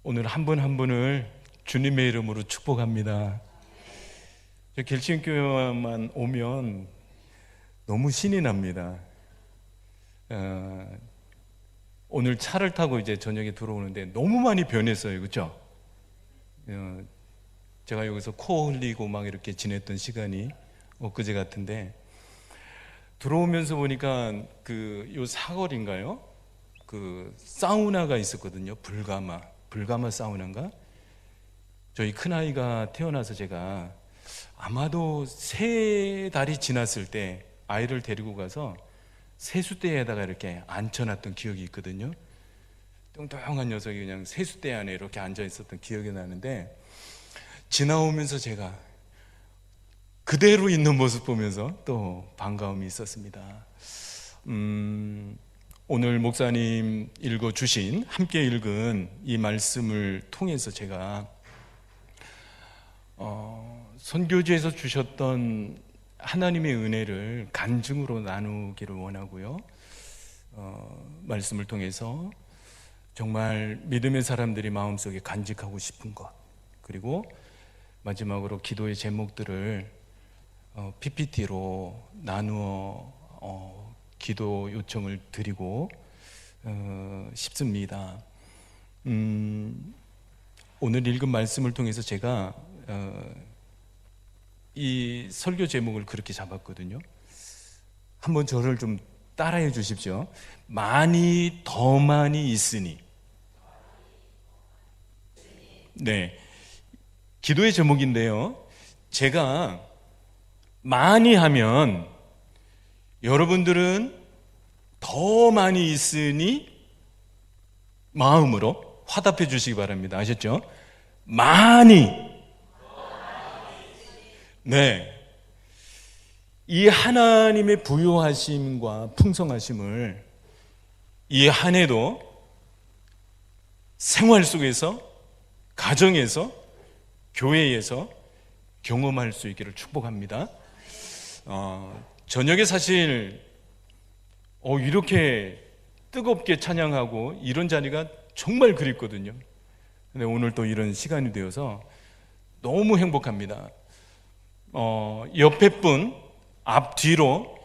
오늘 한 분 한 분을 주님의 이름으로 축복합니다. 저 결심교회만 오면 너무 신이 납니다. 오늘 차를 타고 이제 저녁에 들어오는데 너무 많이 변했어요, 그렇죠? 제가 여기서 코 흘리고 막 이렇게 지냈던 시간이 엊그제 같은데 들어오면서 보니까 요 사거리인가요? 그 사우나가 있었거든요. 불가마 사우나인가? 저희 큰아이가 태어나서 제가 아마도 3달이 지났을 때 아이를 데리고 가서 세숫대에다가 이렇게 앉혀놨던 기억이 있거든요. 뚱뚱한 녀석이 그냥 세숫대 안에 이렇게 앉아 있었던 기억이 나는데, 지나오면서 제가 그대로 있는 모습 보면서 또 반가움이 있었습니다. 오늘 목사님 읽어주신, 함께 읽은 이 말씀을 통해서 제가 선교지에서 주셨던 하나님의 은혜를 간증으로 나누기를 원하고요. 말씀을 통해서 정말 믿음의 사람들이 마음속에 간직하고 싶은 것, 그리고 마지막으로 기도의 제목들을 PPT로 나누어 기도 요청을 드리고 싶습니다. 오늘 읽은 말씀을 통해서 제가 이 설교 제목을 그렇게 잡았거든요. 한번 저를 좀 따라해 주십시오. 많이 더 많이 있으니. 네, 기도의 제목인데요, 제가 많이 하면 여러분들은 더 많이 있으니 마음으로 화답해 주시기 바랍니다. 아셨죠? 많이. 네, 이 하나님의 부유하심과 풍성하심을 이 한 해도 생활 속에서, 가정에서, 교회에서 경험할 수 있기를 축복합니다. 저녁에 사실 이렇게 뜨겁게 찬양하고 이런 자리가 정말 그립거든요. 근데 오늘 또 이런 시간이 되어서 너무 행복합니다. 옆에 분 앞뒤로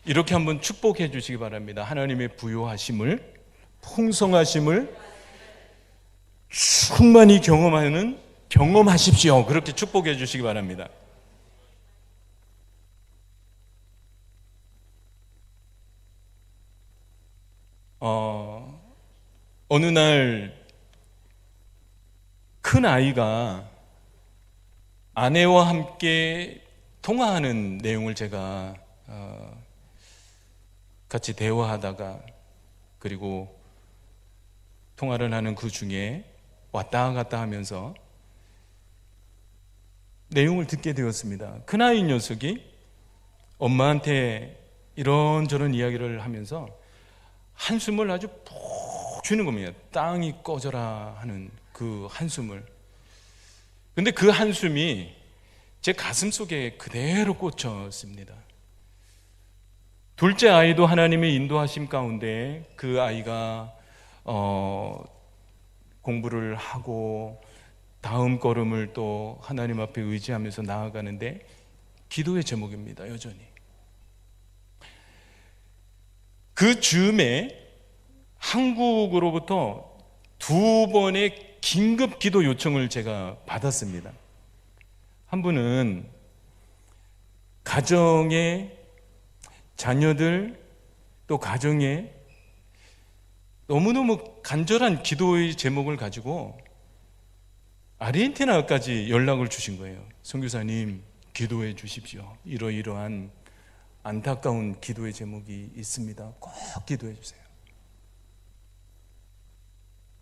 이렇게 한번 축복해 주시기 바랍니다. 하나님의 부유하심을, 풍성하심을 충만히 경험하십시오. 그렇게 축복해 주시기 바랍니다. 어느 날 큰 아이가 아내와 함께 통화하는 내용을 제가 같이 대화하다가, 그리고 통화를 하는 그 중에 왔다 갔다 하면서 내용을 듣게 되었습니다. 큰아이 녀석이 엄마한테 이런저런 이야기를 하면서 한숨을 아주 푹 쉬는 겁니다. 땅이 꺼져라 하는 그 한숨을. 근데 그 한숨이 제 가슴 속에 그대로 꽂혔습니다. 둘째 아이도 하나님의 인도하심 가운데 그 아이가 공부를 하고 다음 걸음을 또 하나님 앞에 의지하면서 나아가는데 기도의 제목입니다. 여전히 그 즈음에 한국으로부터 2번의 긴급 기도 요청을 제가 받았습니다. 한 분은 가정의 자녀들, 또 가정에 너무너무 간절한 기도의 제목을 가지고 아르헨티나까지 연락을 주신 거예요. 선교사님, 기도해 주십시오. 이러이러한 안타까운 기도의 제목이 있습니다. 꼭 기도해 주세요.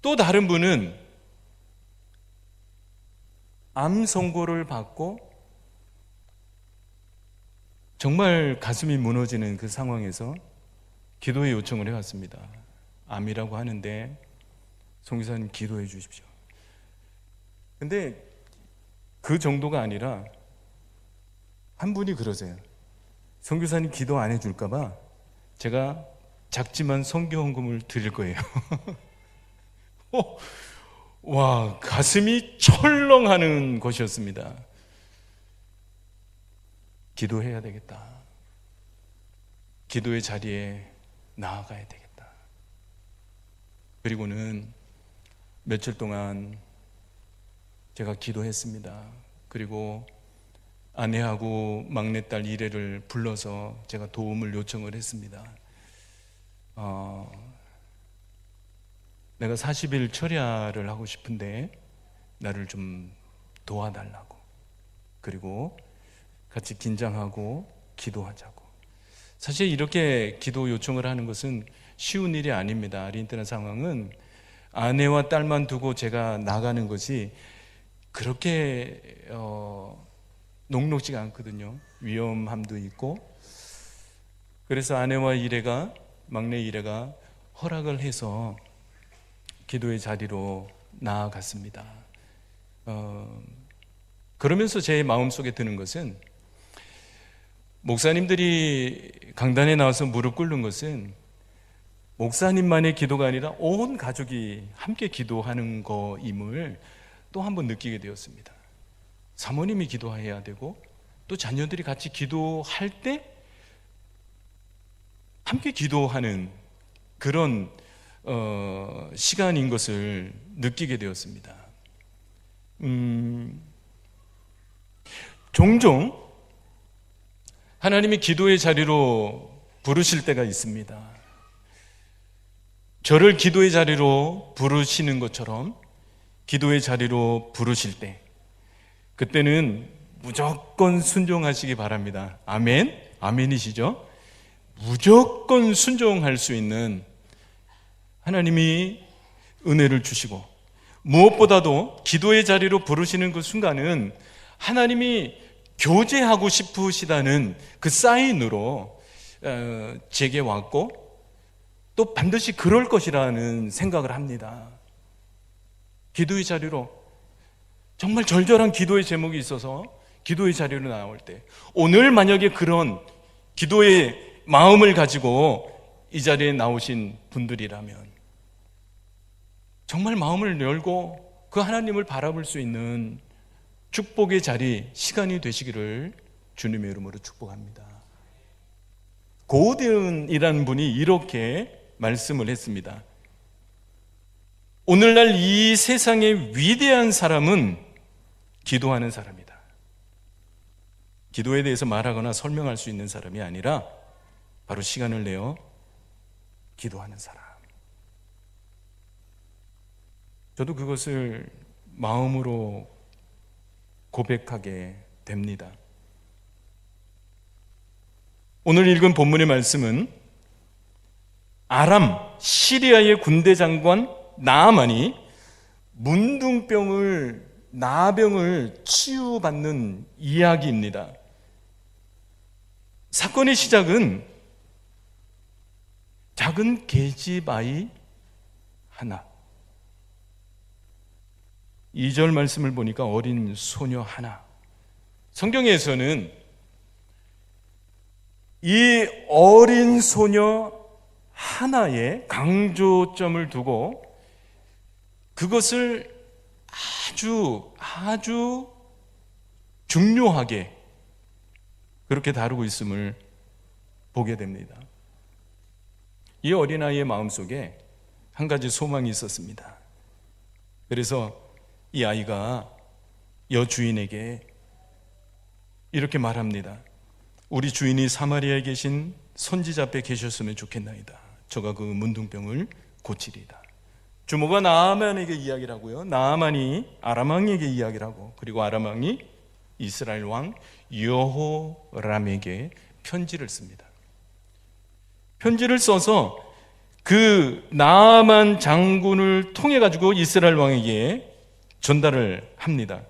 또 다른 분은 암 선고를 받고 정말 가슴이 무너지는 그 상황에서 기도의 요청을 해왔습니다. 암이라고 하는데 선교사님 기도해 주십시오. 근데 그 정도가 아니라 한 분이 그러세요. 선교사님 기도 안 해줄까 봐 제가 작지만 선교 헌금을 드릴 거예요. 와, 가슴이 철렁하는 것이었습니다. 기도해야 되겠다. 기도의 자리에 나아가야 되겠다. 그리고는 며칠 동안 제가 기도했습니다. 그리고 아내하고 막내딸 이래를 불러서 제가 도움을 요청을 했습니다. 내가 40일 철야를 하고 싶은데 나를 좀 도와달라고, 그리고 같이 긴장하고 기도하자고. 사실 이렇게 기도 요청을 하는 것은 쉬운 일이 아닙니다. 아르헨티나 상황은 아내와 딸만 두고 제가 나가는 것이 그렇게 녹록지가 않거든요. 위험함도 있고. 그래서 아내와 막내 이래가 허락을 해서 기도의 자리로 나아갔습니다. 그러면서 제 마음속에 드는 것은, 목사님들이 강단에 나와서 무릎 꿇는 것은 목사님만의 기도가 아니라 온 가족이 함께 기도하는 거임을 또 한 번 느끼게 되었습니다. 사모님이 기도해야 되고, 또 자녀들이 같이 기도할 때 함께 기도하는 그런 시간인 것을 느끼게 되었습니다. 종종 하나님이 기도의 자리로 부르실 때가 있습니다. 저를 기도의 자리로 부르시는 것처럼 기도의 자리로 부르실 때, 그때는 무조건 순종하시기 바랍니다. 아멘? 아멘이시죠? 무조건 순종할 수 있는 하나님이 은혜를 주시고, 무엇보다도 기도의 자리로 부르시는 그 순간은 하나님이 교제하고 싶으시다는 그 사인으로 제게 왔고, 또 반드시 그럴 것이라는 생각을 합니다. 기도의 자리로, 정말 절절한 기도의 제목이 있어서 기도의 자리로 나올 때, 오늘 만약에 그런 기도의 마음을 가지고 이 자리에 나오신 분들이라면 정말 마음을 열고 그 하나님을 바라볼 수 있는 축복의 자리, 시간이 되시기를 주님의 이름으로 축복합니다. 고든이라는 분이 이렇게 말씀을 했습니다. 오늘날 이 세상의 위대한 사람은 기도하는 사람이다. 기도에 대해서 말하거나 설명할 수 있는 사람이 아니라 바로 시간을 내어 기도하는 사람. 저도 그것을 마음으로 고백하게 됩니다. 오늘 읽은 본문의 말씀은 아람, 시리아의 군대 장관 나아만이 나병을 치유받는 이야기입니다. 사건의 시작은 작은 계집 아이 하나, 2절 말씀을 보니까 어린 소녀 하나. 성경에서는 이 어린 소녀 하나에 강조점을 두고 그것을 아주 중요하게 그렇게 다루고 있음을 보게 됩니다. 이 어린아이의 마음속에 한 가지 소망이 있었습니다. 그래서 이 아이가 여주인에게 이렇게 말합니다. 우리 주인이 사마리아에 계신 선지자 앞에 계셨으면 좋겠나이다. 저가 그 문둥병을 고치리이다. 주모가 나아만에게 이야기를 하고요, 나아만이 아람 왕에게 이야기를 하고, 그리고 아람 왕이 이스라엘 왕 여호람에게 편지를 씁니다. 편지를 써서 그 나아만 장군을 통해 가지고 이스라엘 왕에게 전달을 합니다.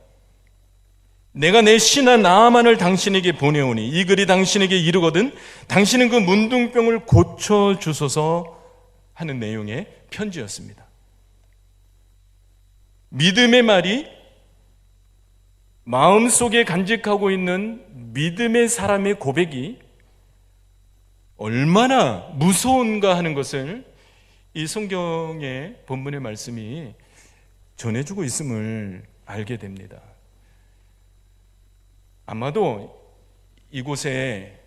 내가 내 신하 나아만을 당신에게 보내오니 이 글이 당신에게 이르거든 당신은 그 문둥병을 고쳐주소서 하는 내용의 편지였습니다. 믿음의 말이 마음속에 간직하고 있는 믿음의 사람의 고백이 얼마나 무서운가 하는 것을 이 성경의 본문의 말씀이 전해주고 있음을 알게 됩니다. 아마도 이곳에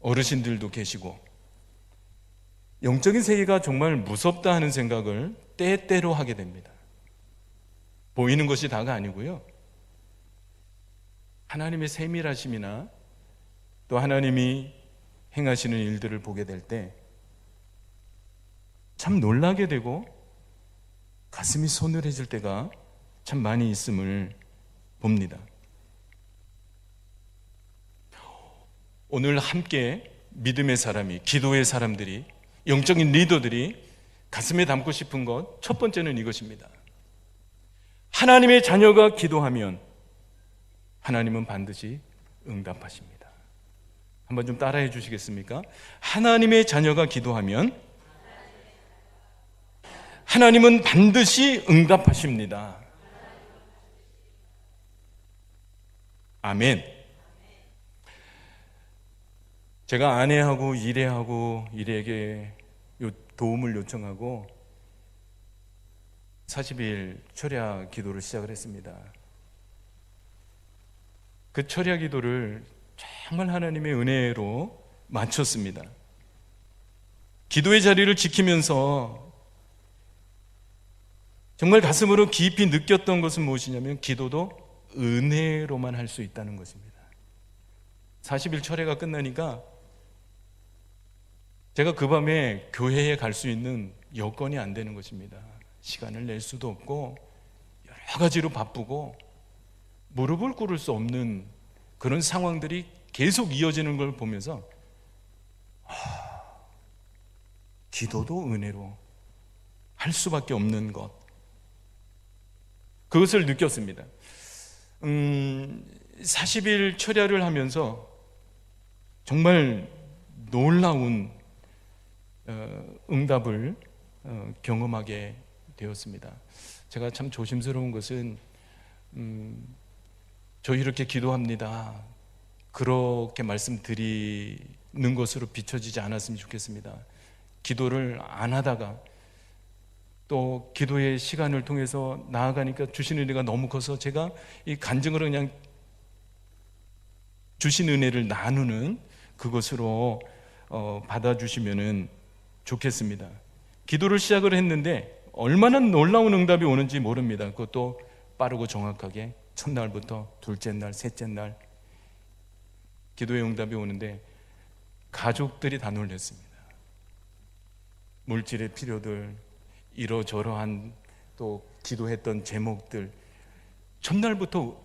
어르신들도 계시고 영적인 세계가 정말 무섭다 하는 생각을 때때로 하게 됩니다. 보이는 것이 다가 아니고요, 하나님의 세밀하심이나 또 하나님이 행하시는 일들을 보게 될 때 참 놀라게 되고 가슴이 서늘해질 때가 참 많이 있음을 봅니다. 오늘 함께 믿음의 사람이, 기도의 사람들이, 영적인 리더들이 가슴에 담고 싶은 것, 첫 번째는 이것입니다. 하나님의 자녀가 기도하면 하나님은 반드시 응답하십니다. 한번 좀 따라해 주시겠습니까? 하나님의 자녀가 기도하면 하나님은 반드시 응답하십니다. 아멘. 제가 아내하고 일에게 도움을 요청하고 40일 철야 기도를 시작을 했습니다. 그 철야 기도를 정말 하나님의 은혜로 마쳤습니다. 기도의 자리를 지키면서 정말 가슴으로 깊이 느꼈던 것은 무엇이냐면 기도도 은혜로만 할 수 있다는 것입니다. 40일 철회가 끝나니까 제가 그 밤에 교회에 갈 수 있는 여건이 안 되는 것입니다. 시간을 낼 수도 없고 여러 가지로 바쁘고 무릎을 꿇을 수 없는 그런 상황들이 계속 이어지는 걸 보면서 기도도 은혜로 할 수밖에 없는 것, 그것을 느꼈습니다. 40일 철야를 하면서 정말 놀라운 응답을 경험하게 되었습니다. 제가 참 조심스러운 것은 저 이렇게 기도합니다, 그렇게 말씀드리는 것으로 비춰지지 않았으면 좋겠습니다. 기도를 안 하다가 또 기도의 시간을 통해서 나아가니까 주신 은혜가 너무 커서 제가 이 간증으로 그냥 주신 은혜를 나누는 그것으로 받아주시면 좋겠습니다. 기도를 시작을 했는데 얼마나 놀라운 응답이 오는지 모릅니다. 그것도 빠르고 정확하게 첫날부터 둘째 날, 셋째 날 기도의 응답이 오는데 가족들이 다 놀랐습니다. 물질의 필요들, 이러저러한 또 기도했던 제목들, 첫날부터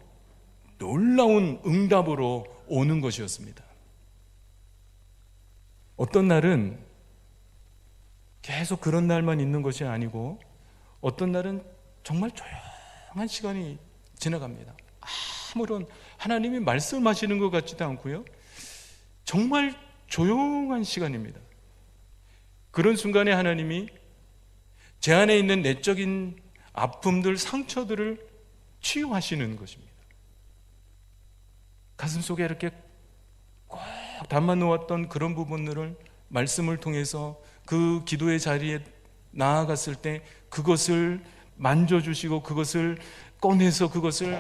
놀라운 응답으로 오는 것이었습니다. 어떤 날은 계속 그런 날만 있는 것이 아니고 어떤 날은 정말 조용한 시간이 지나갑니다. 아무런 하나님이 말씀하시는 것 같지도 않고요, 정말 조용한 시간입니다. 그런 순간에 하나님이 제 안에 있는 내적인 아픔들, 상처들을 치유하시는 것입니다. 가슴속에 이렇게 꼭 담아 놓았던 그런 부분들을 말씀을 통해서 그 기도의 자리에 나아갔을 때 그것을 만져주시고 그것을 꺼내서 그것을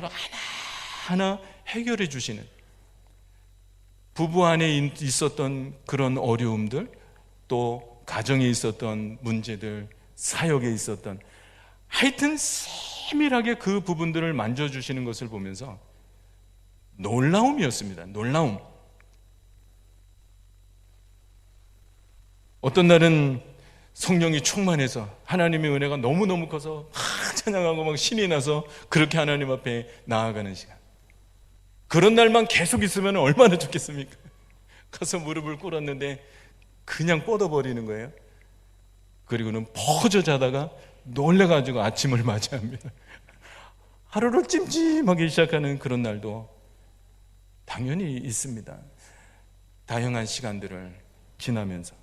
하나하나 해결해 주시는, 부부 안에 있었던 그런 어려움들, 또 가정에 있었던 문제들, 사역에 있었던, 하여튼 세밀하게 그 부분들을 만져주시는 것을 보면서 놀라움이었습니다. 놀라움. 어떤 날은 성령이 충만해서 하나님의 은혜가 너무너무 커서 찬양하고 막 신이 나서 그렇게 하나님 앞에 나아가는 시간. 그런 날만 계속 있으면 얼마나 좋겠습니까? 가서 무릎을 꿇었는데 그냥 뻗어버리는 거예요. 그리고는 퍼져 자다가 놀래가지고 아침을 맞이합니다. 하루를 찜찜하게 시작하는 그런 날도 당연히 있습니다. 다양한 시간들을 지나면서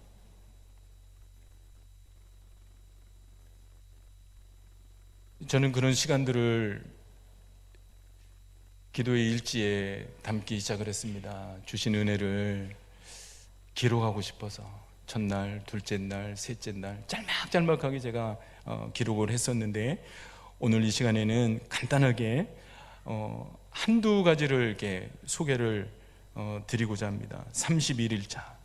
저는 그런 시간들을 기도의 일지에 담기 시작을 했습니다. 주신 은혜를 기록하고 싶어서 첫날, 둘째 날, 셋째 날 짤막짤막하게 제가 기록을 했었는데 오늘 이 시간에는 간단하게 한두 가지를 이렇게 소개를 드리고자 합니다. 31일차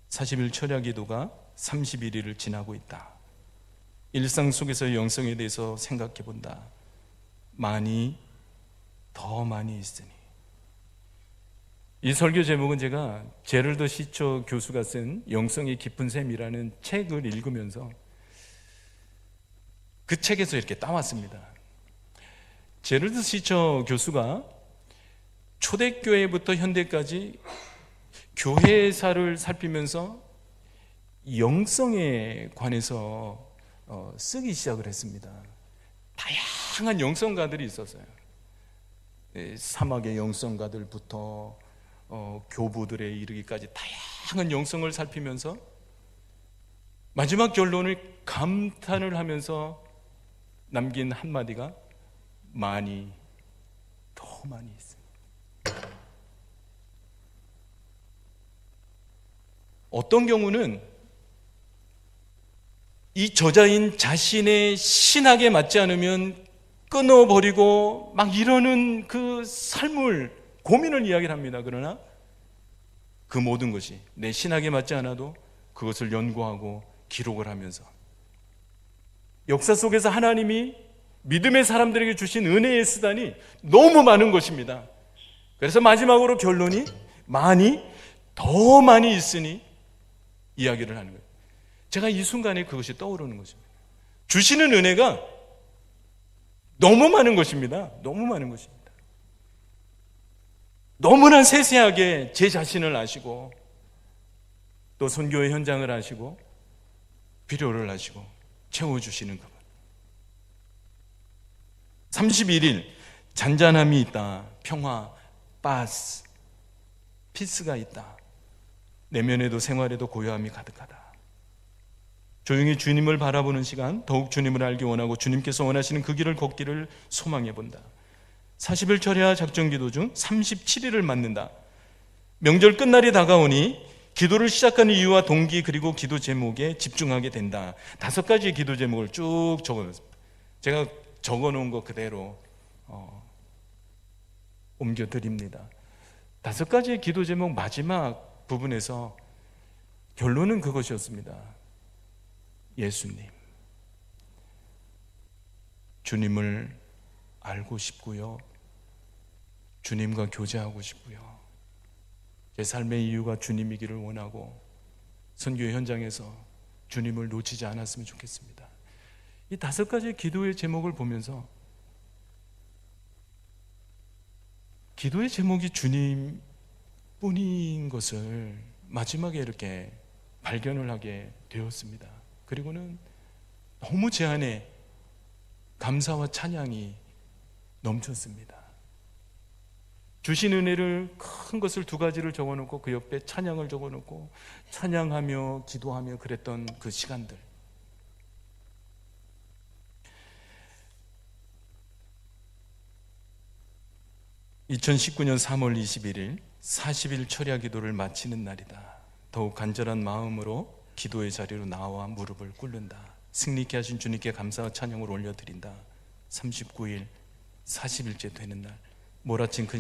40일 철야 기도가 31일을 지나고 있다. 일상 속에서의 영성에 대해서 생각해 본다. 더 많이 있으니. 이 설교 제목은 제가 제럴드 시처 교수가 쓴 영성이 깊은 샘이라는 책을 읽으면서 그 책에서 이렇게 따왔습니다. 제럴드 시처 교수가 초대교회부터 현대까지 교회사를 살피면서 영성에 관해서 쓰기 시작을 했습니다. 다양한 영성가들이 있었어요. 사막의 영성가들부터 교부들에 이르기까지 다양한 영성을 살피면서 마지막 결론을 감탄을 하면서 남긴 한마디가 더 많이 있습니다. 어떤 경우는 이 저자인 자신의 신학에 맞지 않으면 끊어버리고 막 이러는 그 삶을 고민을 이야기를 합니다. 그러나 그 모든 것이 내 신학에 맞지 않아도 그것을 연구하고 기록을 하면서 역사 속에서 하나님이 믿음의 사람들에게 주신 은혜의 수단이 너무 많은 것입니다. 그래서 마지막으로 결론이 더 많이 있으니 이야기를 하는 거예요. 제가 이 순간에 그것이 떠오르는 것입니다. 주시는 은혜가 너무 많은 것입니다. 너무 많은 것입니다. 너무나 세세하게 제 자신을 아시고 또 선교의 현장을 아시고 필요를 아시고 채워주시는 그분. 31일 잔잔함이 있다. 평화, 피스가 있다. 내면에도 생활에도 고요함이 가득하다. 조용히 주님을 바라보는 시간, 더욱 주님을 알기 원하고 주님께서 원하시는 그 길을 걷기를 소망해 본다. 40일 철야 작정기도 중 37일을 맞는다. 명절 끝날이 다가오니 기도를 시작하는 이유와 동기 그리고 기도 제목에 집중하게 된다. 5가지의 기도 제목을 쭉 적어놨습니다. 제가 적어놓은 거 그대로 옮겨드립니다. 5가지의 기도 제목 마지막 부분에서 결론은 그것이었습니다. 예수님, 주님을 알고 싶고요, 주님과 교제하고 싶고요, 제 삶의 이유가 주님이기를 원하고 선교 현장에서 주님을 놓치지 않았으면 좋겠습니다. 이 5가지의 기도의 제목을 보면서 기도의 제목이 주님뿐인 것을 마지막에 이렇게 발견을 하게 되었습니다. 그리고는 너무 제 안에 감사와 찬양이 넘쳤습니다. 주신 은혜를 큰 것을 2가지를 적어놓고 그 옆에 찬양을 적어놓고 찬양하며 기도하며 그랬던 그 시간들. (2019년 3월 21일) 40일 철야 기도를 마치는 날이다. 더욱 간절한 마음으로 기도의 자리로 나와 무릎을 꿇는다. 승리케 하신 주님께 감사와 찬양을 올려드린다. 39일 40일째 되는 날, 몰아친 큰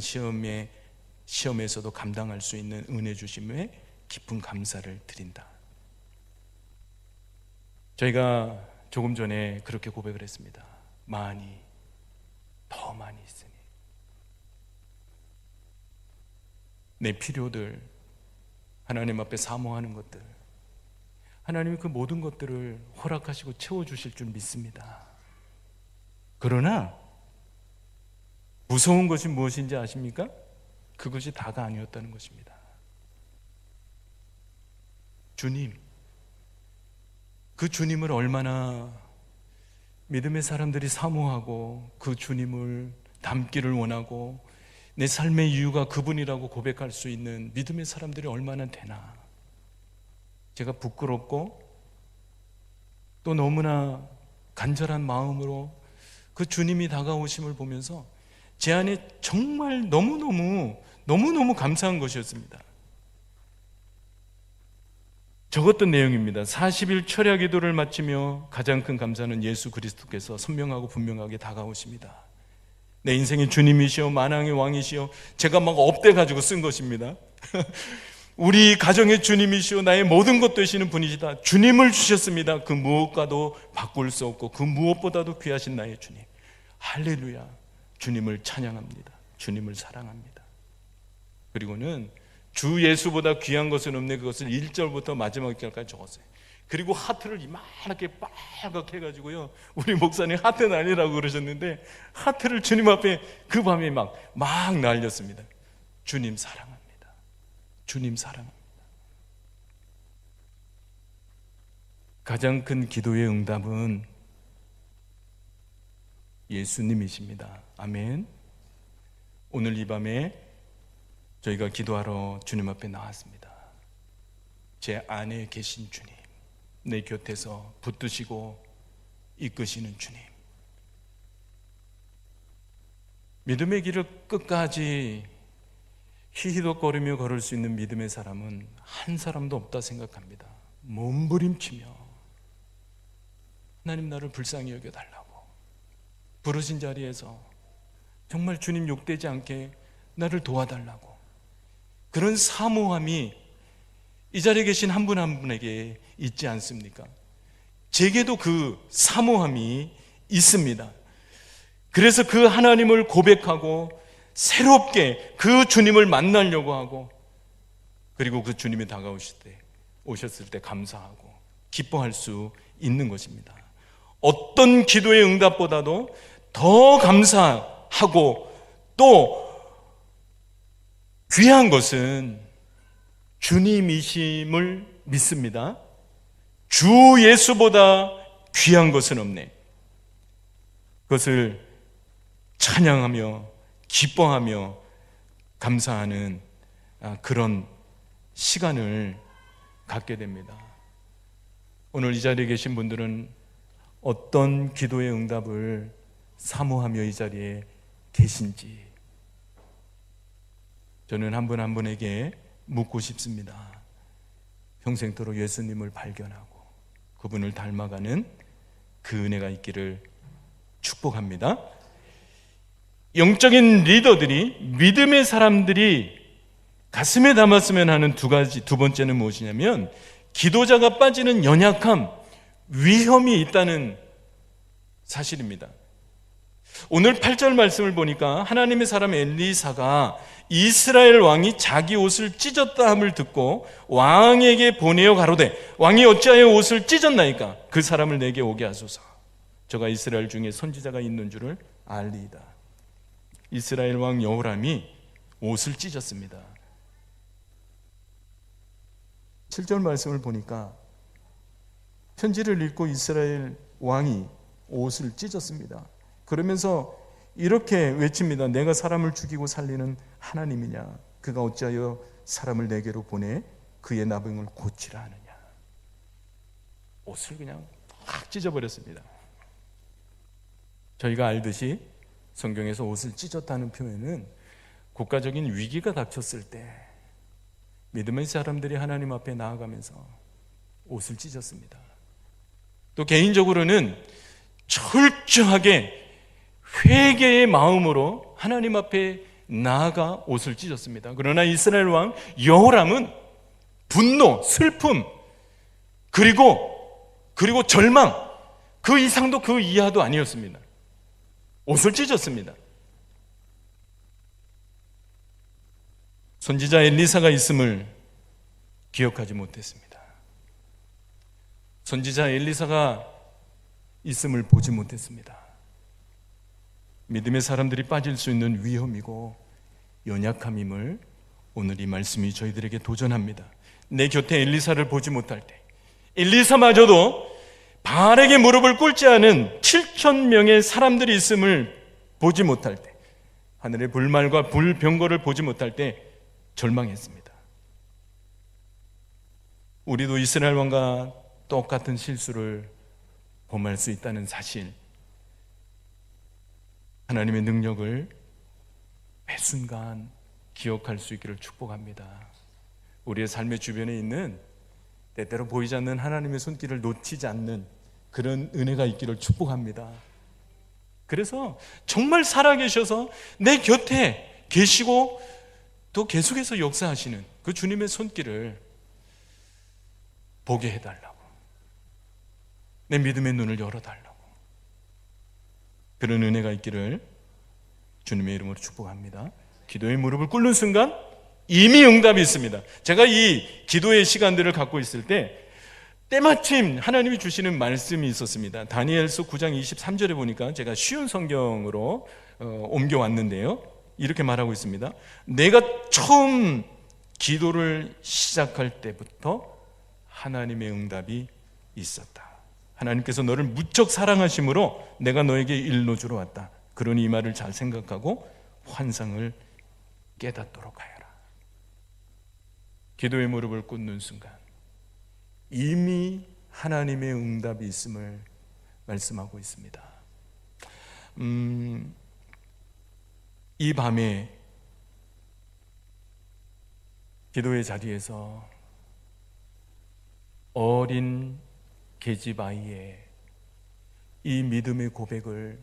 시험에서도 감당할 수 있는 은혜 주심에 깊은 감사를 드린다. 저희가 조금 전에 그렇게 고백을 했습니다. 더 많이 있으니 내 필요들, 하나님 앞에 사모하는 것들, 하나님이 그 모든 것들을 허락하시고 채워주실 줄 믿습니다. 그러나 무서운 것이 무엇인지 아십니까? 그것이 다가 아니었다는 것입니다. 주님, 그 주님을 얼마나 믿음의 사람들이 사모하고 그 주님을 닮기를 원하고 내 삶의 이유가 그분이라고 고백할 수 있는 믿음의 사람들이 얼마나 되나. 제가 부끄럽고 또 너무나 간절한 마음으로 그 주님이 다가오심을 보면서 제 안에 정말 너무너무 감사한 것이었습니다. 적었던 내용입니다. 40일 철야 기도를 마치며 가장 큰 감사는 예수 그리스도께서 선명하고 분명하게 다가오십니다. 내 인생의 주님이시여 만왕의 왕이시여, 제가 막 업돼가지고 쓴 것입니다. 우리 가정의 주님이시여 나의 모든 것 되시는 분이시다. 주님을 주셨습니다. 그 무엇과도 바꿀 수 없고 그 무엇보다도 귀하신 나의 주님. 할렐루야. 주님을 찬양합니다. 주님을 사랑합니다. 그리고는 주 예수보다 귀한 것은 없네, 그것을 1절부터 마지막 절까지 적었어요. 그리고 하트를 이만하게 빨갛게 해가지고요, 우리 목사님 하트는 아니라고 그러셨는데 하트를 주님 앞에 그 밤에 막 날렸습니다. 주님 사랑합니다. 주님 사랑합니다. 가장 큰 기도의 응답은 예수님이십니다. 아멘. 오늘 이 밤에 저희가 기도하러 주님 앞에 나왔습니다. 제 안에 계신 주님, 내 곁에서 붙드시고 이끄시는 주님, 믿음의 길을 끝까지 희희덕거리며 걸을 수 있는 믿음의 사람은 한 사람도 없다 생각합니다. 몸부림치며 하나님 나를 불쌍히 여겨달라고 부르신 자리에서 정말 주님 욕되지 않게 나를 도와달라고, 그런 사모함이 이 자리에 계신 한 분 한 분에게 있지 않습니까? 제게도 그 사모함이 있습니다. 그래서 그 하나님을 고백하고 새롭게 그 주님을 만나려고 하고, 그리고 그 주님이 오셨을 때 감사하고 기뻐할 수 있는 것입니다. 어떤 기도의 응답보다도 더 감사하고 또 귀한 것은 주님이심을 믿습니다. 주 예수보다 귀한 것은 없네. 그것을 찬양하며 기뻐하며 감사하는 그런 시간을 갖게 됩니다. 오늘 이 자리에 계신 분들은 어떤 기도의 응답을 사모하며 이 자리에 계신지 저는 한 분 한 분에게 묻고 싶습니다. 평생토록 예수님을 발견하고 그분을 닮아가는 그 은혜가 있기를 축복합니다. 영적인 리더들이, 믿음의 사람들이 가슴에 담았으면 하는 두 번째는 무엇이냐면, 기도자가 빠지는 연약함, 위험이 있다는 사실입니다. 오늘 8절 말씀을 보니까 하나님의 사람 엘리사가 이스라엘 왕이 자기 옷을 찢었다 함을 듣고 왕에게 보내어 가로되, 왕이 어찌하여 옷을 찢었나이까? 그 사람을 내게 오게 하소서. 저가 이스라엘 중에 선지자가 있는 줄을 알리이다. 이스라엘 왕 여호람이 옷을 찢었습니다. 7절 말씀을 보니까 편지를 읽고 이스라엘 왕이 옷을 찢었습니다. 그러면서 이렇게 외칩니다. 내가 사람을 죽이고 살리는 하나님이냐? 그가 어찌하여 사람을 내게로 보내 그의 나병을 고치라 하느냐? 옷을 그냥 확 찢어버렸습니다. 저희가 알듯이 성경에서 옷을 찢었다는 표현은 국가적인 위기가 닥쳤을 때 믿음의 사람들이 하나님 앞에 나아가면서 옷을 찢었습니다. 또 개인적으로는 철저하게 회개의 마음으로 하나님 앞에 나아가 옷을 찢었습니다. 그러나 이스라엘 왕 여호람은 분노, 슬픔, 그리고 절망, 그 이상도 그 이하도 아니었습니다. 옷을 찢었습니다. 선지자 엘리사가 있음을 기억하지 못했습니다. 선지자 엘리사가 있음을 보지 못했습니다. 믿음의 사람들이 빠질 수 있는 위험이고 연약함임을 오늘 이 말씀이 저희들에게 도전합니다. 내 곁에 엘리사를 보지 못할 때, 엘리사마저도 바알에게 무릎을 꿇지 않은 7,000명의 사람들이 있음을 보지 못할 때, 하늘의 불말과 불병거를 보지 못할 때 절망했습니다. 우리도 이스라엘 왕과 똑같은 실수를 범할 수 있다는 사실, 하나님의 능력을 매 순간 기억할 수 있기를 축복합니다. 우리의 삶의 주변에 있는 때때로 보이지 않는 하나님의 손길을 놓치지 않는 그런 은혜가 있기를 축복합니다. 그래서 정말 살아계셔서 내 곁에 계시고 또 계속해서 역사하시는 그 주님의 손길을 보게 해달라고, 내 믿음의 눈을 열어달라고, 그런 은혜가 있기를 주님의 이름으로 축복합니다. 기도의 무릎을 꿇는 순간 이미 응답이 있습니다. 제가 이 기도의 시간들을 갖고 있을 때 때마침 하나님이 주시는 말씀이 있었습니다. 다니엘서 9장 23절에 보니까 제가 쉬운 성경으로 옮겨왔는데요, 이렇게 말하고 있습니다. 내가 처음 기도를 시작할 때부터 하나님의 응답이 있었다. 하나님께서 너를 무척 사랑하심으로 내가 너에게 일러주러 왔다. 그러니 이 말을 잘 생각하고 환상을 깨닫도록 하여라. 기도의 무릎을 꿇는 순간 이미 하나님의 응답이 있음을 말씀하고 있습니다. 이 밤에 기도의 자리에서 어린 계집 아이의 이 믿음의 고백을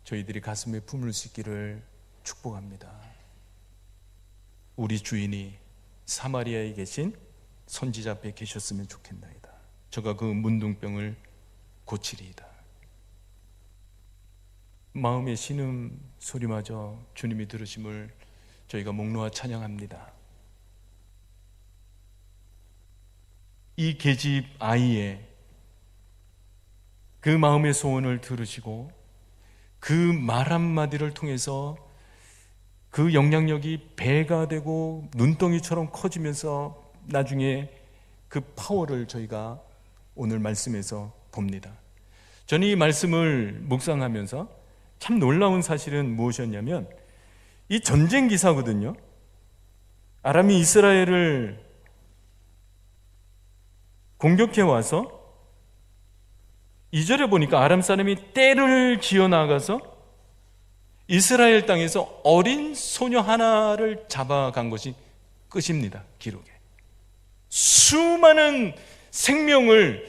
저희들이 가슴에 품을 수 있기를 축복합니다. 우리 주인이 사마리아에 계신 선지자 앞에 계셨으면 좋겠나이다. 저가 그 문둥병을 고치리이다. 마음의 신음 소리마저 주님이 들으심을 저희가 목놓아 찬양합니다. 이 계집 아이의 그 마음의 소원을 들으시고 그 말 한마디를 통해서 그 영향력이 배가 되고 눈덩이처럼 커지면서 나중에 그 파워를 저희가 오늘 말씀에서 봅니다. 저는 이 말씀을 묵상하면서 참 놀라운 사실은 무엇이었냐면 이 전쟁 기사거든요. 아람이 이스라엘을 공격해 와서 2절에 보니까 아람 사람이 떼를 지어 나가서 이스라엘 땅에서 어린 소녀 하나를 잡아간 것이 끝입니다. 기록에 수많은 생명을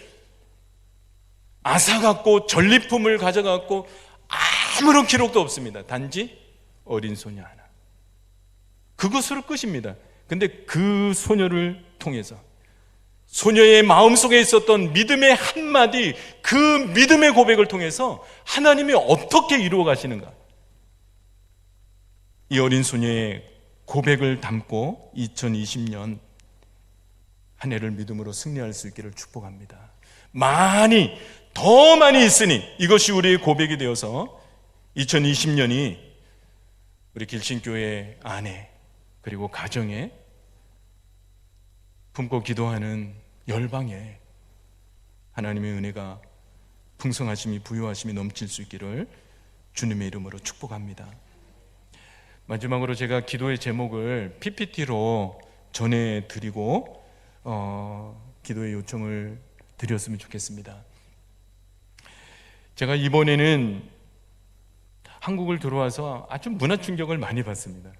앗아갔고 전리품을 가져갔고 아무런 기록도 없습니다. 단지 어린 소녀 하나, 그것으로 끝입니다. 근데 그 소녀를 통해서 소녀의 마음속에 있었던 믿음의 한마디, 그 믿음의 고백을 통해서 하나님이 어떻게 이루어 가시는가, 이 어린 소녀의 고백을 담고 2020년 한 해를 믿음으로 승리할 수 있기를 축복합니다. 더 많이 있으니 이것이 우리의 고백이 되어서 2020년이 우리 길신교회 안에 그리고 가정에 품고 기도하는 열방에 하나님의 은혜가 풍성하심이 부유하심이 넘칠 수 있기를 주님의 이름으로 축복합니다. 마지막으로 제가 기도의 제목을 PPT로 전해드리고 기도의 요청을 드렸으면 좋겠습니다. 제가 이번에는 한국을 들어와서 아주 문화 충격을 많이 받습니다.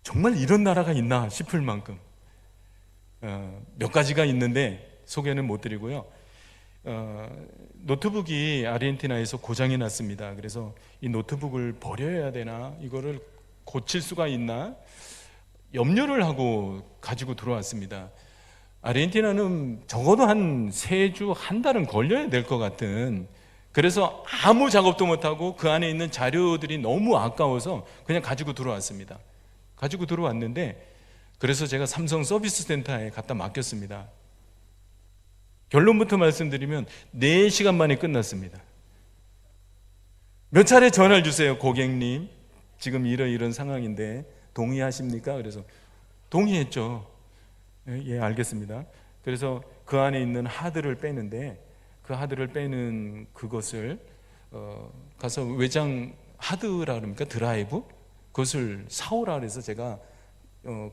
정말 이런 나라가 있나 싶을 만큼 몇 가지가 있는데 소개는 못 드리고요. 노트북이 아르헨티나에서 고장이 났습니다. 그래서 이 노트북을 버려야 되나, 이거를 고칠 수가 있나 염려를 하고 가지고 들어왔습니다. 아르헨티나는 적어도 한 3주, 한 달은 걸려야 될 것 같은, 그래서 아무 작업도 못하고 그 안에 있는 자료들이 너무 아까워서 그냥 가지고 들어왔습니다. 가지고 들어왔는데, 그래서 제가 삼성 서비스 센터에 갖다 맡겼습니다. 결론부터 말씀드리면 4시간 만에 끝났습니다. 몇 차례 전화를 주세요. 고객님, 지금 이런 상황인데 동의하십니까? 그래서 동의했죠. 예, 알겠습니다. 그래서 그 안에 있는 하드를 빼는데, 그 하드를 빼는 그것을 가서 외장 하드라 그럽니까? 드라이브? 그것을 사오라 그래서 제가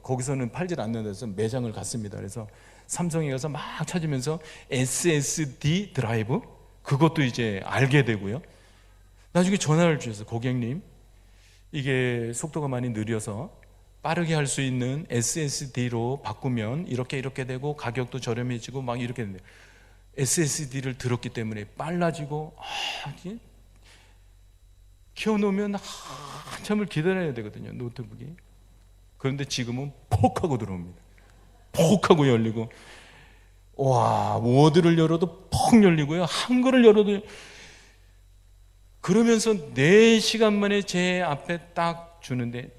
거기서는 팔질 않는 데서 매장을 갔습니다. 그래서 삼성에 가서 막 찾으면서 SSD 드라이브, 그것도 이제 알게 되고요. 나중에 전화를 주셔서 고객님, 이게 속도가 많이 느려서 빠르게 할 수 있는 SSD로 바꾸면 이렇게 되고 가격도 저렴해지고 막 이렇게 되는데, SSD를 들었기 때문에 빨라지고 켜놓으면 한참을 기다려야 되거든요, 노트북이. 그런데 지금은 퍽 하고 들어옵니다. 퍽 하고 열리고, 와, 워드를 열어도 퍽 열리고요, 한글을 열어도. 그러면서 4시간 만에 제 앞에 딱 주는데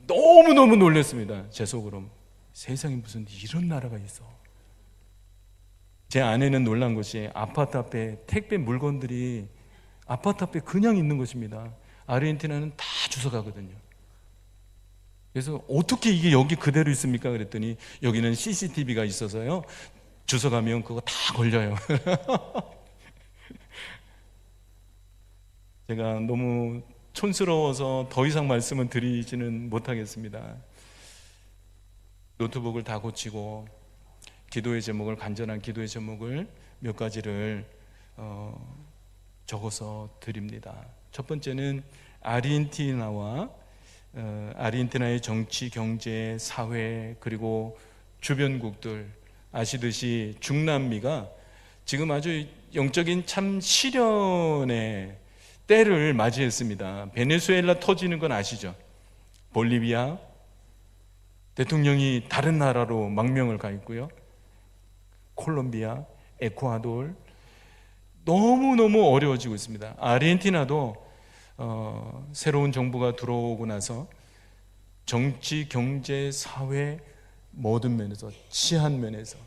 너무너무 놀랐습니다. 제 속으로, 세상에 무슨 이런 나라가 있어. 제 아내는 놀란 것이, 아파트 앞에 택배 물건들이 아파트 앞에 그냥 있는 것입니다. 아르헨티나는 다 주워가거든요. 그래서 어떻게 이게 여기 그대로 있습니까? 그랬더니 여기는 CCTV가 있어서요, 주워가면 그거 다 걸려요. 제가 너무 촌스러워서 더 이상 말씀은 드리지는 못하겠습니다. 노트북을 다 고치고 기도의 제목을, 간절한 기도의 제목을 몇 가지를 적어서 드립니다. 첫 번째는 아르헨티나의 정치, 경제, 사회, 그리고 주변국들, 아시듯이 중남미가 지금 아주 영적인 참 시련의 때를 맞이했습니다. 베네수엘라 터지는 건 아시죠? 볼리비아 대통령이 다른 나라로 망명을 가 있고요, 콜롬비아, 에콰도르, 너무너무 어려워지고 있습니다. 아르헨티나도 새로운 정부가 들어오고 나서 정치, 경제, 사회 모든 면에서, 치안 면에서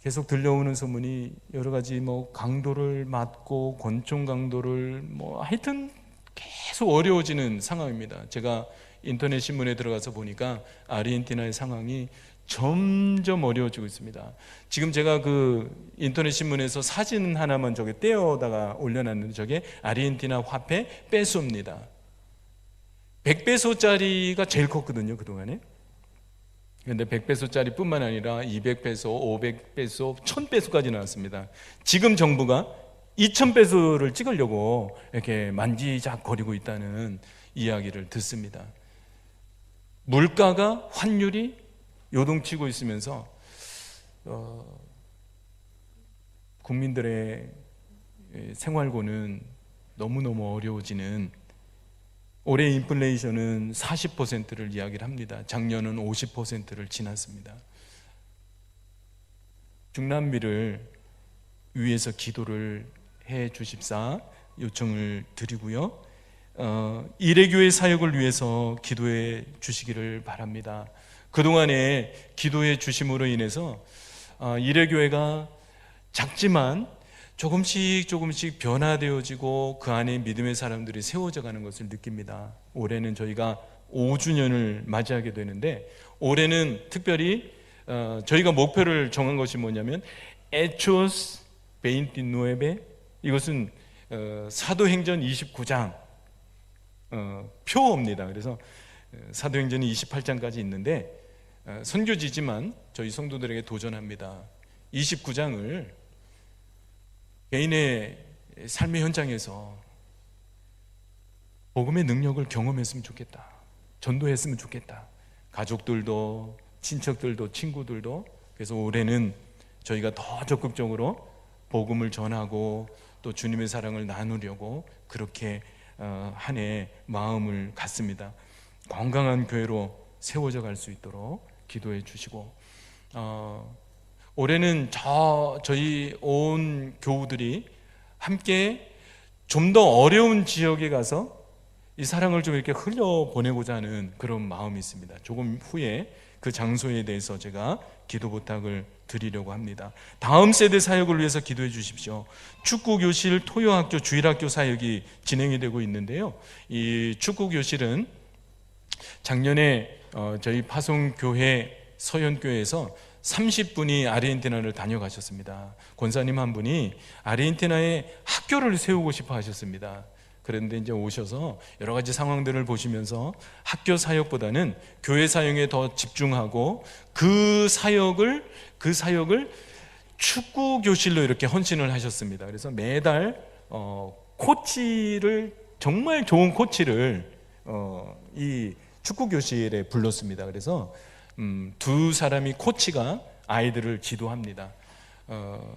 계속 들려오는 소문이 여러 가지 강도를 맞고 권총 강도를 하여튼 계속 어려워지는 상황입니다. 제가 인터넷 신문에 들어가서 보니까 아르헨티나의 상황이 점점 어려워지고 있습니다. 지금 제가 그 인터넷 신문에서 사진 하나만 저게 떼어다가 올려놨는데, 저게 아르헨티나 화폐 페소입니다. 100페소짜리가 제일 컸거든요, 그동안에. 그런데 100페소짜리 뿐만 아니라 200페소, 500페소, 1000페소까지 나왔습니다. 지금 정부가 2000페소를 찍으려고 이렇게 만지작거리고 있다는 이야기를 듣습니다. 물가가, 환율이 요동치고 있으면서 국민들의 생활고는 너무너무 어려워지는, 올해 인플레이션은 40%를 이야기를 합니다. 작년은 50%를 지났습니다. 중남미를 위해서 기도를 해 주십사 요청을 드리고요, 이레교회 사역을 위해서 기도해 주시기를 바랍니다. 그동안에 기도해 주심으로 인해서 이레교회가 작지만 조금씩 변화되어지고 그 안에 믿음의 사람들이 세워져 가는 것을 느낍니다. 올해는 저희가 5주년을 맞이하게 되는데, 올해는 특별히 저희가 목표를 정한 것이 뭐냐면 Hechos 29, 이것은 사도행전 29장 표입니다. 그래서 사도행전이 28장까지 있는데 선교지지만 저희 성도들에게 도전합니다. 29장을 개인의 삶의 현장에서 복음의 능력을 경험했으면 좋겠다, 전도했으면 좋겠다, 가족들도, 친척들도, 친구들도. 그래서 올해는 저희가 더 적극적으로 복음을 전하고 또 주님의 사랑을 나누려고 그렇게 한 해 마음을 갖습니다. 건강한 교회로 세워져 갈 수 있도록 기도해 주시고, 올해는 저희 온 교우들이 함께 좀 더 어려운 지역에 가서 이 사랑을 좀 이렇게 흘려보내고자 하는 그런 마음이 있습니다. 조금 후에 그 장소에 대해서 제가 기도 부탁을 드리려고 합니다. 다음 세대 사역을 위해서 기도해 주십시오. 축구교실, 토요학교, 주일학교 사역이 진행이 되고 있는데요, 이 축구교실은 작년에 저희 파송교회 서현교회에서 30분이 아르헨티나를 다녀가셨습니다. 권사님 한 분이 아르헨티나에 학교를 세우고 싶어 하셨습니다. 그런데 이제 오셔서 여러 가지 상황들을 보시면서 학교 사역보다는 교회 사역에 더 집중하고 그 사역을 축구 교실로 이렇게 헌신을 하셨습니다. 그래서 매달 코치를, 정말 좋은 코치를 이 축구 교실에 불렀습니다. 그래서 두 사람이 코치가 아이들을 지도합니다.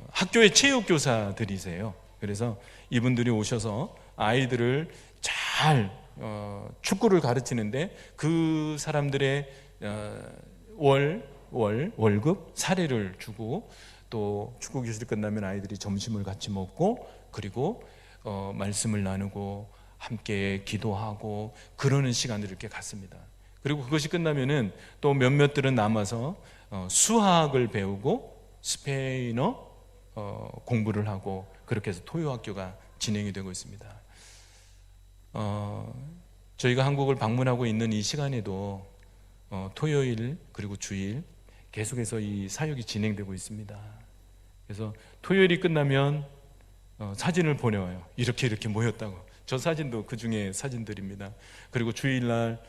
학교의 체육 교사들이세요. 그래서 이분들이 오셔서 아이들을 잘 축구를 가르치는데 그 사람들의 월급 사례를 주고, 또 축구 교실이 끝나면 아이들이 점심을 같이 먹고, 그리고 말씀을 나누고 함께 기도하고 그러는 시간들을 이렇게 갖습니다. 그리고 그것이 끝나면은 또 몇몇들은 남아서 수학을 배우고 스페인어 공부를 하고, 그렇게 해서 토요학교가 진행이 되고 있습니다. 저희가 한국을 방문하고 있는 이 시간에도 토요일 그리고 주일 계속해서 이 사역이 진행되고 있습니다. 그래서 토요일이 끝나면 사진을 보내와요. 이렇게 모였다고. 저 사진도 그 중에 사진들입니다. 그리고 주일날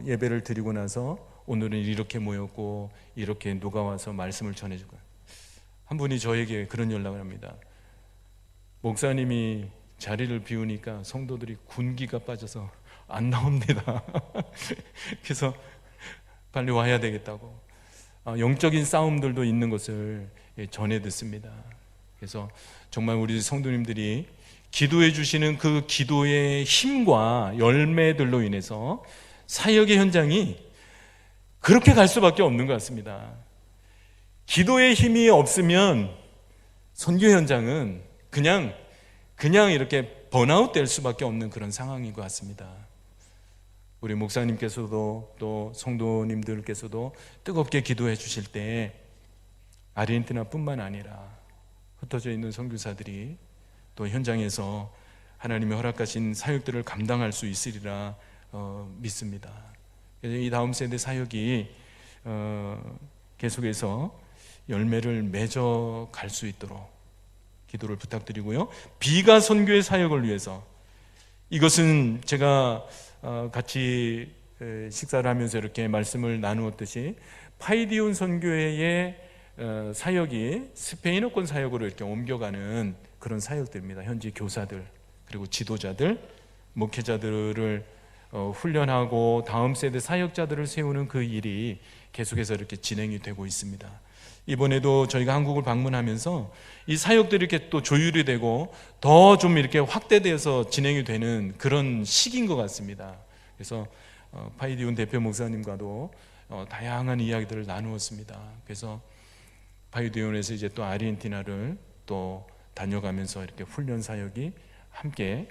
예배를 드리고 나서 오늘은 이렇게 모였고, 이렇게 누가 와서 말씀을 전해주고, 한 분이 저에게 그런 연락을 합니다. 목사님이 자리를 비우니까 성도들이 군기가 빠져서 안 나옵니다. 그래서 빨리 와야 되겠다고. 영적인 싸움들도 있는 것을 전해 듣습니다. 그래서 정말 우리 성도님들이 기도해 주시는 그 기도의 힘과 열매들로 인해서 사역의 현장이 그렇게 갈 수밖에 없는 것 같습니다. 기도의 힘이 없으면 선교 현장은 그냥 이렇게 번아웃 될 수밖에 없는 그런 상황인 것 같습니다. 우리 목사님께서도 또 성도님들께서도 뜨겁게 기도해 주실 때 아르헨티나뿐만 아니라 흩어져 있는 선교사들이 또 현장에서 하나님이 허락하신 사역들을 감당할 수 있으리라 믿습니다. 그래서 이 다음 세대 사역이 계속해서 열매를 맺어 갈 수 있도록 기도를 부탁드리고요. 비가 선교의 사역을 위해서, 이것은 제가 같이 식사를 하면서 이렇게 말씀을 나누었듯이 파이디온 선교회의 사역이 스페인어권 사역으로 이렇게 옮겨가는 그런 사역들입니다. 현지 교사들 그리고 지도자들, 목회자들을 훈련하고 다음 세대 사역자들을 세우는 그 일이 계속해서 이렇게 진행이 되고 있습니다. 이번에도 저희가 한국을 방문하면서 이 사역들이 이렇게 또 조율이 되고 더 좀 이렇게 확대되어서 진행이 되는 그런 시기인 것 같습니다. 그래서 파이디온 대표 목사님과도 다양한 이야기들을 나누었습니다. 그래서 파이디온에서 이제 또 아르헨티나를 또 다녀가면서 이렇게 훈련 사역이 함께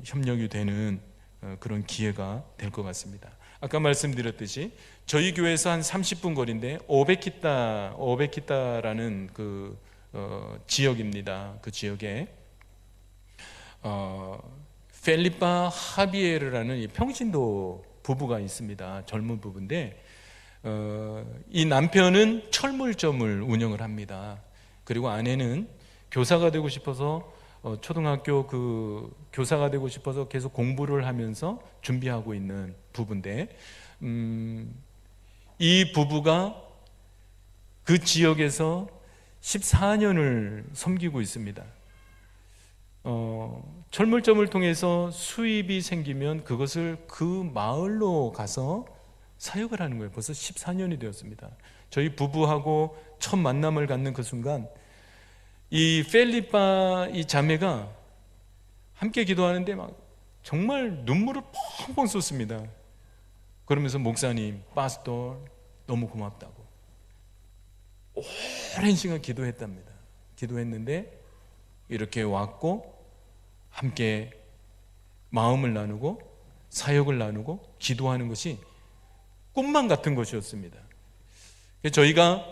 협력이 되는 그런 기회가 될 것 같습니다. 아까 말씀드렸듯이 저희 교회에서 한 30분 거리인데 오베키타라는 그 지역입니다. 그 지역에 펠리파 하비에르라는 이 평신도 부부가 있습니다. 젊은 부부인데 이 남편은 철물점을 운영을 합니다. 그리고 아내는 교사가 되고 싶어서 초등학교 그 교사가 되고 싶어서 계속 공부를 하면서 준비하고 있는 부부인데, 이 부부가 그 지역에서 14년을 섬기고 있습니다. 철물점을 통해서 수입이 생기면 그것을 그 마을로 가서 사역을 하는 거예요. 벌써 14년이 되었습니다. 저희 부부하고 첫 만남을 갖는 그 순간 이 펠리파 이 자매가 함께 기도하는데 막 정말 눈물을 펑펑 쏟습니다. 그러면서 목사님, 파스토 너무 고맙다고 오랜 시간 기도했답니다. 기도했는데 이렇게 왔고 함께 마음을 나누고 사역을 나누고 기도하는 것이 꿈만 같은 것이었습니다. 저희가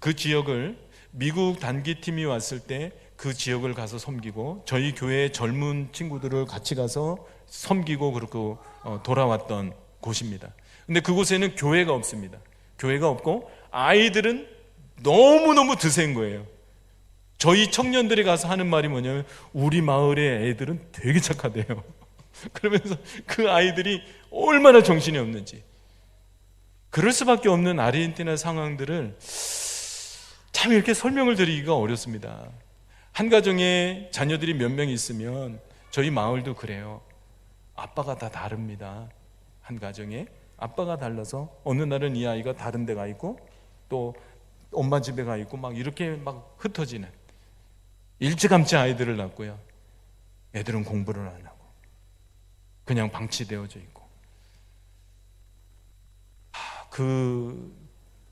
그 지역을 미국 단기팀이 왔을 때 그 지역을 가서 섬기고 저희 교회의 젊은 친구들을 같이 가서 섬기고 그렇고 돌아왔던 곳입니다. 근데 그곳에는 교회가 없습니다. 교회가 없고 아이들은 너무너무 드센 거예요. 저희 청년들이 가서 하는 말이 뭐냐면 우리 마을의 애들은 되게 착하대요. 그러면서 그 아이들이 얼마나 정신이 없는지, 그럴 수밖에 없는 아르헨티나 상황들을 참 이렇게 설명을 드리기가 어렵습니다. 한 가정에 자녀들이 몇 명 있으면 저희 마을도 그래요. 아빠가 다 다릅니다. 한 가정에 아빠가 달라서 어느 날은 이 아이가 다른 데 가 있고 또 엄마 집에 가 있고 막 이렇게 막 흩어지는, 일찌감치 아이들을 낳고요. 애들은 공부를 안 하고 그냥 방치되어져 있고,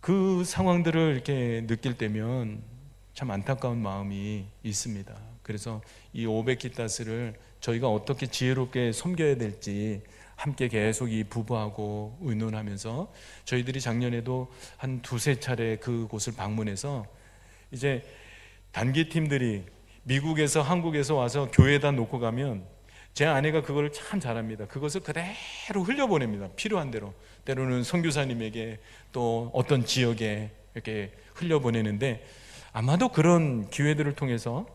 그 상황들을 이렇게 느낄 때면 참 안타까운 마음이 있습니다. 그래서 이 오베키타스를 저희가 어떻게 지혜롭게 섬겨야 될지 함께 계속 이 부부하고 의논하면서, 저희들이 작년에도 한 두세 차례 그곳을 방문해서 이제 단기팀들이 미국에서 한국에서 와서 교회에다 놓고 가면 제 아내가 그걸 참 잘합니다. 그것을 그대로 흘려보냅니다. 필요한 대로. 때로는 선교사님에게 또 어떤 지역에 이렇게 흘려보내는데, 아마도 그런 기회들을 통해서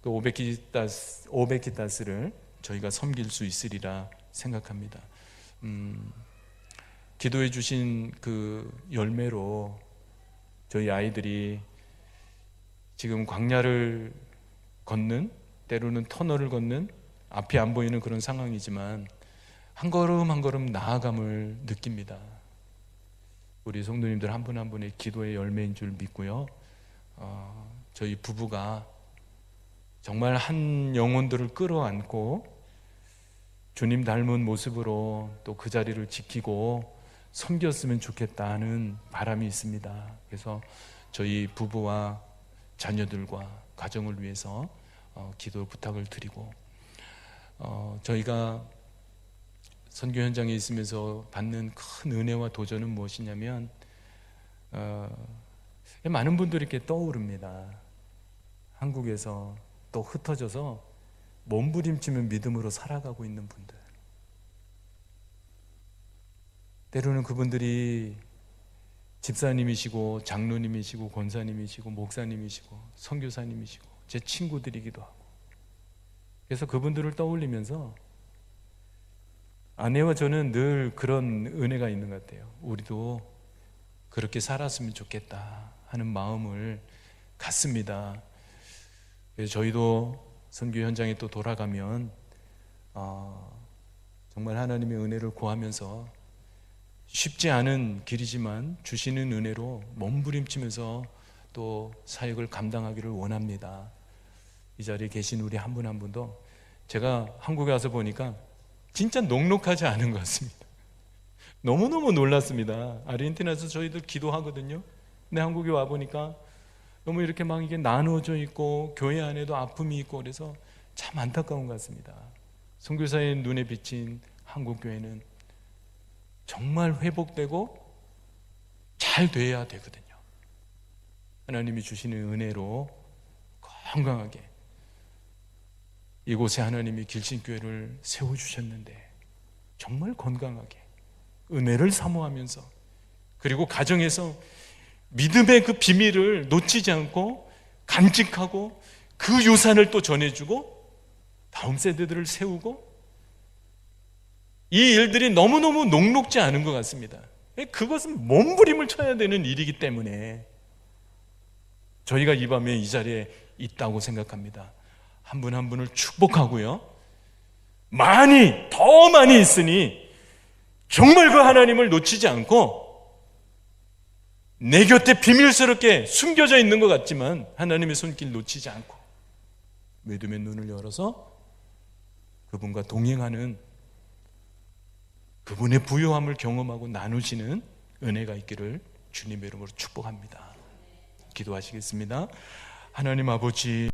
그 오베키타스를 저희가 섬길 수 있으리라 생각합니다. 기도해 주신 그 열매로 저희 아이들이 지금 광야를 걷는, 때로는 터널을 걷는, 앞이 안 보이는 그런 상황이지만 한 걸음 한 걸음 나아감을 느낍니다. 우리 성도님들 한 분 한 분의 기도의 열매인 줄 믿고요. 저희 부부가 정말 한 영혼들을 끌어안고 주님 닮은 모습으로 또 그 자리를 지키고 섬겼으면 좋겠다는 바람이 있습니다. 그래서 저희 부부와 자녀들과 가정을 위해서 기도 부탁을 드리고, 저희가 선교 현장에 있으면서 받는 큰 은혜와 도전은 무엇이냐면, 많은 분들이 이렇게 떠오릅니다. 한국에서 또 흩어져서 몸부림치면 믿음으로 살아가고 있는 분들, 때로는 그분들이 집사님이시고 장로님이시고 권사님이시고 목사님이시고 선교사님이시고 제 친구들이기도 하고, 그래서 그분들을 떠올리면서 아내와 저는 늘 그런 은혜가 있는 것 같아요. 우리도 그렇게 살았으면 좋겠다 하는 마음을 갖습니다. 그래서 저희도 선교 현장에 또 돌아가면 정말 하나님의 은혜를 구하면서, 쉽지 않은 길이지만 주시는 은혜로 몸부림치면서 또 사역을 감당하기를 원합니다. 이 자리에 계신 우리 한 분 한 분도 제가 한국에 와서 보니까 진짜 녹록하지 않은 것 같습니다. 너무너무 놀랐습니다. 아르헨티나에서 저희들 기도하거든요. 근데 한국에 와보니까 너무 이렇게 막 이게 나누어져 있고 교회 안에도 아픔이 있고, 그래서 참 안타까운 것 같습니다. 선교사의 눈에 비친 한국교회는 정말 회복되고 잘 돼야 되거든요. 하나님이 주시는 은혜로 건강하게 이곳에 하나님이 길신교회를 세워주셨는데 정말 건강하게 은혜를 사모하면서, 그리고 가정에서 믿음의 그 비밀을 놓치지 않고 간직하고 그 유산을 또 전해주고 다음 세대들을 세우고, 이 일들이 너무너무 녹록지 않은 것 같습니다. 그것은 몸부림을 쳐야 되는 일이기 때문에 저희가 이 밤에 이 자리에 있다고 생각합니다. 한 분 한 분을 축복하고요, 더 많이 있으니 정말 그 하나님을 놓치지 않고, 내 곁에 비밀스럽게 숨겨져 있는 것 같지만 하나님의 손길 놓치지 않고 믿음의 눈을 열어서 그분과 동행하는, 그분의 부요함을 경험하고 나누시는 은혜가 있기를 주님의 이름으로 축복합니다. 기도하시겠습니다. 하나님 아버지,